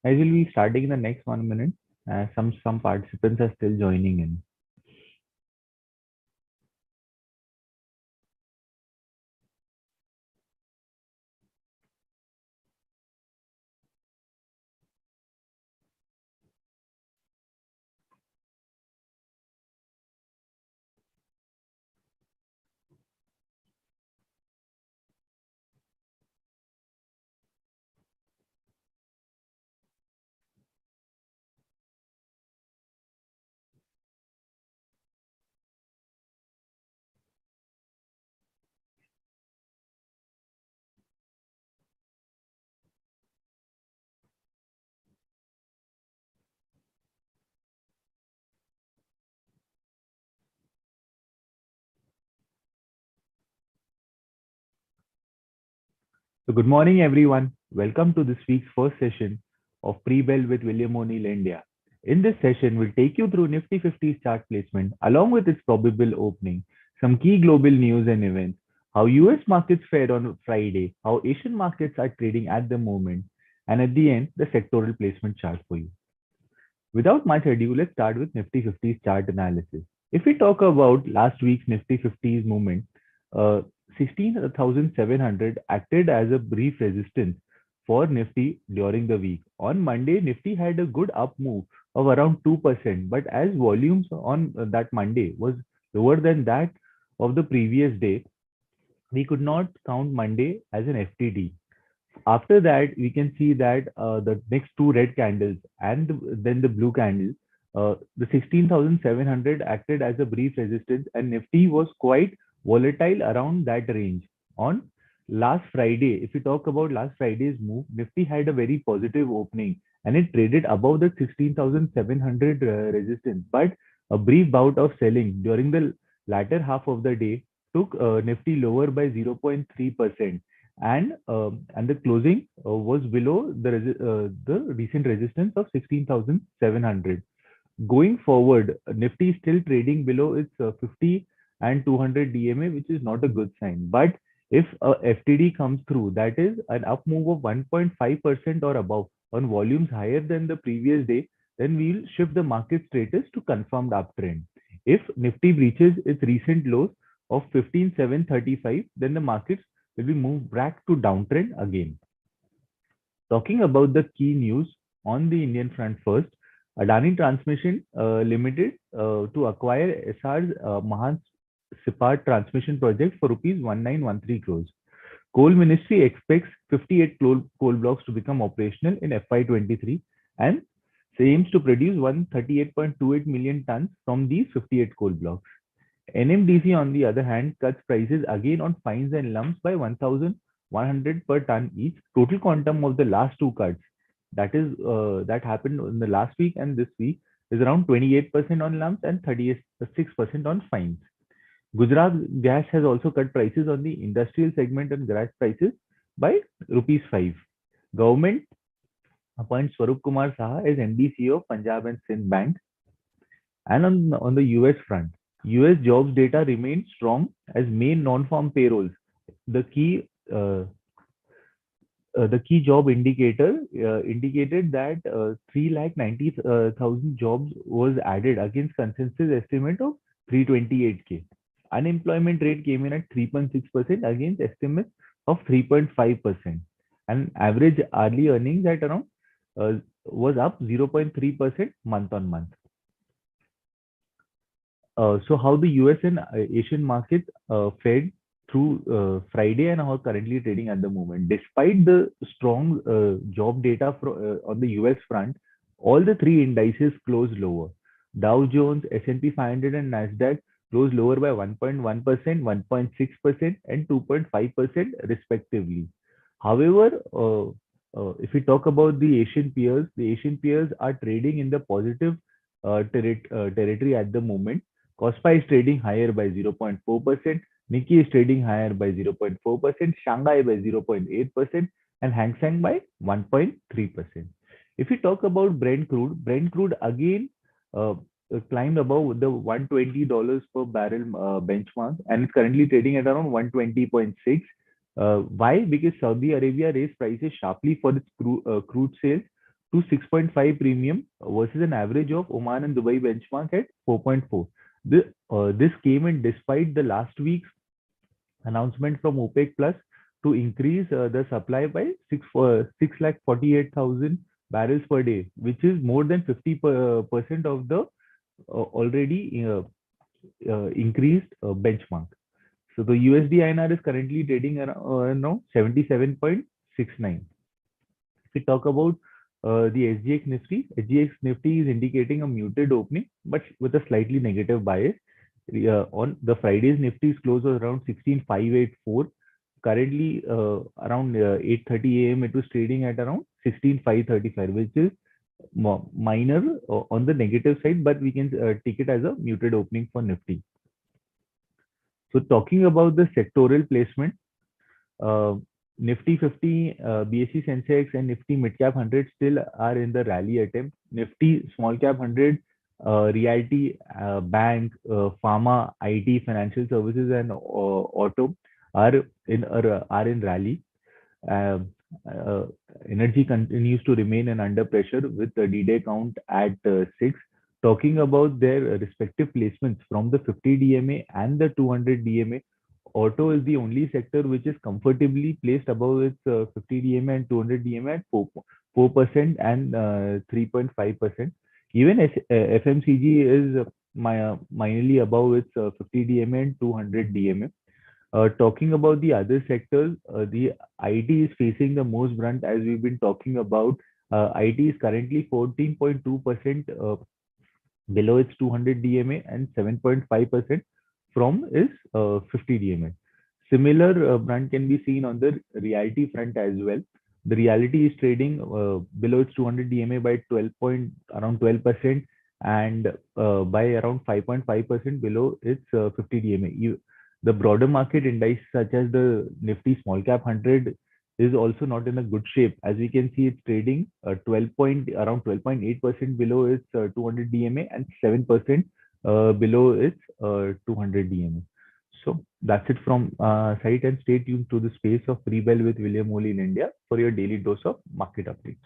I will be starting in the next 1 minute. Some participants are still joining in. So good morning, everyone. Welcome to this week's first session of Pre-Bell with William O'Neill India. In this session, we'll take you through Nifty 50's chart placement along with its probable opening, some key global news and events, how US markets fared on Friday, how Asian markets are trading at the moment, and at the end, the sectoral placement chart for you. Without much ado, let's start with Nifty 50's chart analysis. If we talk about last week's Nifty 50's movement, 16,700 acted as a brief resistance for Nifty during the week. On Monday, Nifty had a good up move of around 2%, but as volumes on that Monday was lower than that of the previous day, we could not count Monday as an FTD. After that, we can see that the next two red candles and then the blue candle, the 16,700 acted as a brief resistance, and Nifty was quite volatile around that range. On last Friday, if we talk about last Friday's move, Nifty had a very positive opening and it traded above the 16,700 resistance. But a brief bout of selling during the latter half of the day took Nifty lower by 0.3%, and the closing was below the recent resistance of 16,700. Going forward, Nifty is still trading below its 50 and 200 DMA, which is not a good sign. But if a FTD comes through, that is an up move of 1.5% or above on volumes higher than the previous day, then we'll shift the market status to confirmed uptrend. If Nifty breaches its recent lows of 15,735, then the markets will be moved back to downtrend again. Talking about the key news on the Indian front first, Adani Transmission Limited to acquire Essar's Mahan Sipar transmission project for rupees 1913 crores. Coal Ministry expects 58 coal blocks to become operational in FY23 and aims to produce 138.28 million tons from these 58 coal blocks. NMDC, on the other hand, cuts prices again on fines and lumps by 1,100 per ton each. Total quantum of the last two cuts, that happened in the last week and this week, is around 28% on lumps and 36% on fines. Gujarat Gas has also cut prices on the industrial segment and gas prices by rupees 5. Government appoints Swarup Kumar Saha as MD CEO of Punjab and Sindh Bank. And on the US front, US jobs data remained strong as main non-farm payrolls. The key job indicator indicated that 390,000 jobs was added against consensus estimate of 328K. Unemployment rate came in at 3.6% against estimates of 3.5%. And average hourly earnings at around was up 0.3% month on month. So how the US and Asian markets fared through Friday and how currently trading at the moment. Despite the strong job data on the US front, all the three indices closed lower. Dow Jones, S&P 500 and Nasdaq closed lower by 1.1%, 1.6% and 2.5% respectively. However, if we talk about the Asian peers are trading in the positive territory at the moment. Kospi is trading higher by 0.4%, Nikkei is trading higher by 0.4%, Shanghai by 0.8%, and Hang Seng by 1.3%. If we talk about Brent crude again climbed above the $120 per barrel benchmark, and it's currently trading at around 120.6. Why? Because Saudi Arabia raised prices sharply for its crude sales to 6.5 premium versus an average of Oman and Dubai benchmark at 4.4. This came in despite the last week's announcement from OPEC Plus to increase the supply by 648,000 barrels per day, which is more than 50% of the already increased benchmark. So the USD INR is currently trading around now 77.69. If we talk about the SGX Nifty is indicating a muted opening, but with a slightly negative bias. On the Friday's Nifty's close was around 16,584. Currently, around 8:30 a.m. it was trading at around 16,535, which is minor on the negative side, but we can take it as a muted opening for Nifty. So talking about the sectoral placement, uh, Nifty 50, BSE Sensex, and Nifty Mid Cap 100 still are in the rally attempt. Nifty Small Cap 100, Realty, Bank, Pharma, IT, Financial Services, and Auto are in rally. Um, uh, Energy continues to remain under pressure with the D-Day count at 6. Talking about their respective placements from the 50 DMA and the 200 DMA, auto is the only sector which is comfortably placed above its 50 DMA and 200 DMA at 4% and 3.5%. Even FMCG is minorly above its 50 DMA and 200 DMA. Talking about the other sectors, the IT is facing the most brunt as we've been talking about. IT is currently 14.2% below its 200 DMA and 7.5% from its 50 DMA. Similar brunt can be seen on the realty front as well. The reality is trading below its 200 DMA by around 12% and by around 5.5% below its 50 DMA. The broader market indices such as the Nifty Small Cap 100 is also not in a good shape. As we can see, it's trading around 12.8% below its 200 DMA and 7% below its 200 DMA. So that's it from site, and stay tuned to the space of Rebel with William Oli in India for your daily dose of market updates.